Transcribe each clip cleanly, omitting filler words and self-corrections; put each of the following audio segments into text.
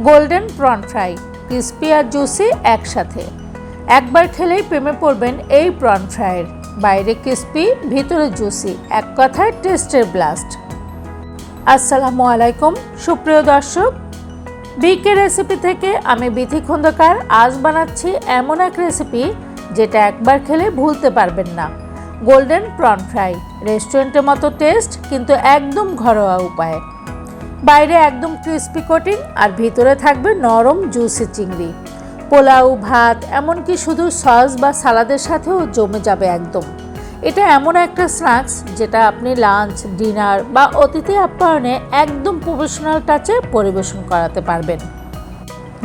Golden prawn fry, crispy আর juicy একসাথে। একবার খেলেই প্রেমে পড়বেন এই প্রন ফ্রাইয়ের। বাইরে ক্রিস্পি, ভিতরে জুসি, এক কথায় টেস্টের ব্লাস্ট। আসসালামু আলাইকুম সুপ্রিয় দর্শক, বিকে রেসিপি থেকে আমি বিথি খন্দকার। আজ বানাচ্ছি এমন এক রেসিপি যেটা একবার খেলে ভুলতে পারবেন না। গোল্ডেন প্রন ফ্রাই, রেস্টুরেন্টের মতো টেস্ট কিন্তু একদম ঘরোয়া উপায়ে। বাইরে একদম ক্রিস্পি কোটিং আর ভিতরে থাকবে নরম জুসি চিংড়ি। পোলাও, ভাত, এমনকি শুধু সস বা সালাদের সাথেও জমে যাবে একদম। এটা এমন একটা স্ন্যাক্স যেটা আপনি লাঞ্চ, ডিনার বা অতিথি আপ্যায়নে একদম প্রফেশনাল টাচে পরিবেশন করাতে পারবেন।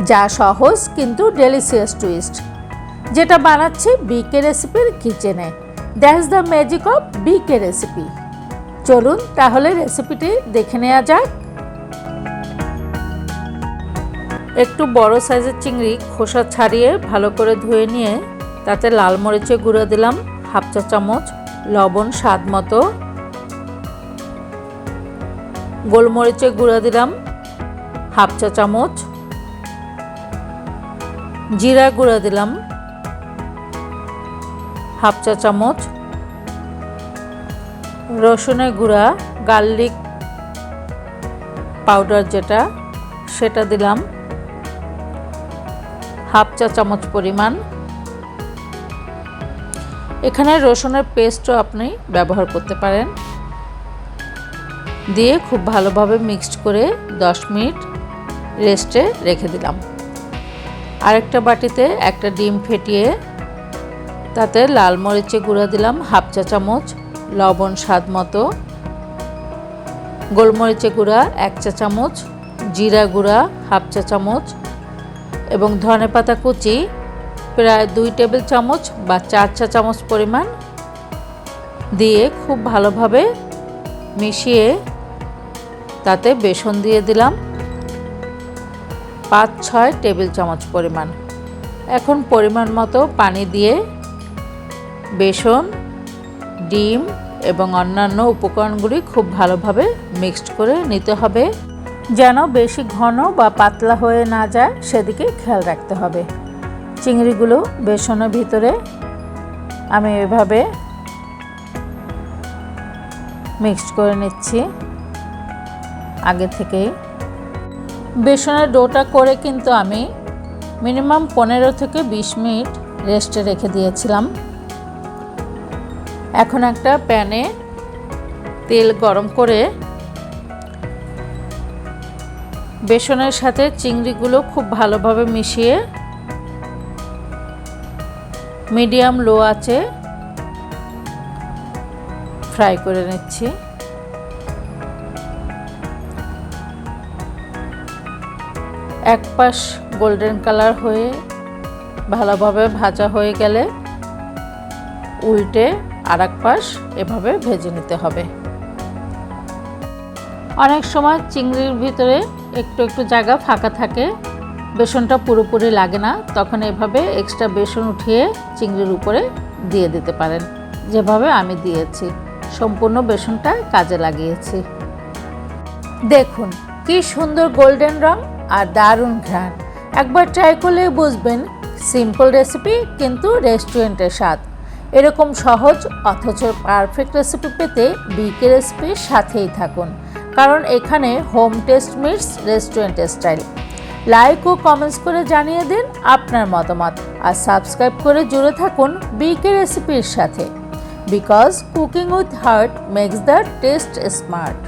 যা সহজ কিন্তু ডেলিশিয়াস টুইস্ট, যেটা বানাচ্ছি বিকে রেসিপির কিচেনে। That's the magic of BK recipe. চলুন তাহলে রেসিপিটি দেখে নেওয়া যাক। একটু বড় সাইজের চিংড়ি খোসা ছাড়িয়ে ভালো করে ধুয়ে নিয়ে তাতে লাল মরিচের গুঁড়ো দিলাম হাফ চা চামচ, লবণ স্বাদ মতো, গোলমরিচের গুঁড়ো দিলাম হাফ চা চামচ, জিরা গুঁড়ো দিলাম হাফ চা চামচ, রসুনের গুঁড়া গার্লিক পাউডার যেটা সেটা দিলাম হাফ চা চামচ পরিমাণ। এখানে রসুনের পেস্টও আপনি ব্যবহার করতে পারেন। দিয়ে খুব ভালোভাবে মিক্সড করে 10 মিনিট রেস্টে রেখে দিলাম। আরেকটা বাটিতে একটা ডিম ফেটিয়ে তাতে লাল মরিচের গুঁড়া দিলাম হাফ চা চামচ, লবণ স্বাদ মতো, গোলমরিচের গুঁড়া 1 চা চামচ, জিরা গুঁড়া হাফ চা চামচ এবং ধনেপাতা কুচি প্রায় 2 টেবিল চামচ বা 4 চা চামচ পরিমাণ দিয়ে খুব ভালোভাবে মিশিয়ে তাতে বেসন দিয়ে দিলাম 5-6 টেবিল চামচ পরিমাণ। এখন পরিমাণ মতো পানি দিয়ে বেসন, ডিম এবং অন্যান্য উপকরণগুলি খুব ভালোভাবে মিক্সড করে নিতে হবে, যেন বেশি ঘন বা পাতলা হয়ে না যায় সেদিকে খেয়াল রাখতে হবে। চিংড়িগুলো বেসনের ভিতরে আমি এভাবে মিক্সড করে নিচ্ছি আগে থেকেই। বেসনের ডোটা করে কিন্তু আমি মিনিমাম 15 থেকে 20 মিনিট রেস্টে রেখে দিয়েছিলাম। এখন একটা প্যানে তেল গরম করে বেসনের সাথে চিংড়িগুলো খুব ভালোভাবে মিশিয়ে মিডিয়াম লো আঁচে ফ্রাই করে নিচ্ছি। এক পাশ গোল্ডেন কালার হয়ে ভালোভাবে ভাজা হয়ে গেলে উল্টে আরেক পাশ এভাবে ভেজে নিতে হবে। অনেক সময় চিংড়ির ভিতরে একটু একটু জায়গা ফাঁকা থাকে, বেসনটা পুরোপুরি লাগে না, তখন এভাবে এক্সট্রা বেসন উঠিয়ে চিংড়ির উপরে দিয়ে দিতে পারেন, যেভাবে আমি দিয়েছি। সম্পূর্ণ বেসনটা কাজে লাগিয়েছি। দেখুন কি সুন্দর গোল্ডেন রং আর দারুণ ঘ্রাণ। একবার ট্রাই করলে বুঝবেন সিম্পল রেসিপি কিন্তু রেস্টুরেন্টের স্বাদ। এরকম সহজ অথচ পারফেক্ট রেসিপি পেতে বিকে রেসিপির সাথেই থাকুন, কারণ এখানে home taste meets restaurant style. Like ও কমেন্টস করে জানিয়ে দিন আপনার মতামত আর সাবস্ক্রাইব করে জুড়ে থাকুন বিকে রেসিপির সাথে, because cooking with heart makes the taste smart.